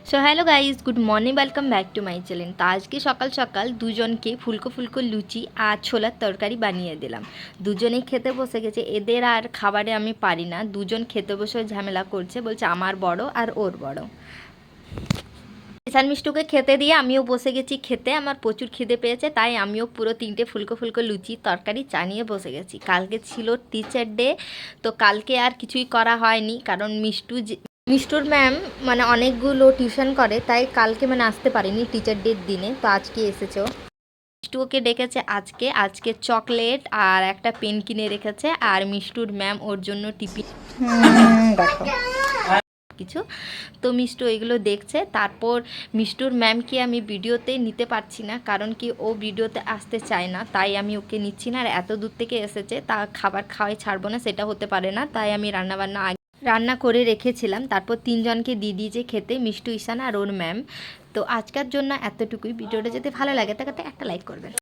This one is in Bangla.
So hello guys, good morning, welcome back to my channel. তো আজকে সকাল সকাল দুজনকে ফুলকো ফুলকো লুচি আর ছোলার তরকারি বানিয়ে দিলাম। দুজনেই খেতে বসে গেছে। এদের আর খাবারে আমি পারি না, দুজন খেতে বসে ঝামেলা করছে, বলছে আমার বড় আর ওর বড়। ঈশান মিষ্টুকে খেতে দিয়ে আমিও বসে গেছি খেতে। আমার প্রচুর খিদে পেয়েছে, তাই আমিও পুরো 3টে ফুলকো ফুলকো লুচি তরকারি চানিয়ে বসে গেছি। কালকে ছিল টিচার ডে, তো কালকে আর কিছুই করা হয়নি, কারণ মিষ্টুর ম্যাম মানে অনেকগুলো টিউশন করে, তাই কালকে মানে আসতে পারেনি টিচার ডের দিনে। তো আজকে এসেছে। মিষ্টুকে ডেকেছে আজকে আজকে চকলেট আর একটা পেন কিনে রেখেছে, আর মিষ্টুর ম্যাম ওর জন্য টিফিন দেখো কিছু। তো মিষ্টু এগুলো দেখছে। তারপর মিষ্টুর ম্যামকে আমি ভিডিওতে নিতে পারছি না, কারণ কি ও ভিডিওতে আসতে চায় না, তাই আমি ওকে নিচ্ছি না। আর এত দূর থেকে এসেছে, তা খাবার খাওয়াই ছাড়বো না, সেটা হতে পারে না। তাই আমি রান্না করে রেখেছিলাম। তারপর তিনজনকে দিয়ে দিয়েছে খেতে, মিষ্টু, ঈশান আর ওর ম্যাম। তো আজকের জন্য এতটুকুই। ভিডিওটা যদি ভালো লাগে তাহলে একটা লাইক করবেন।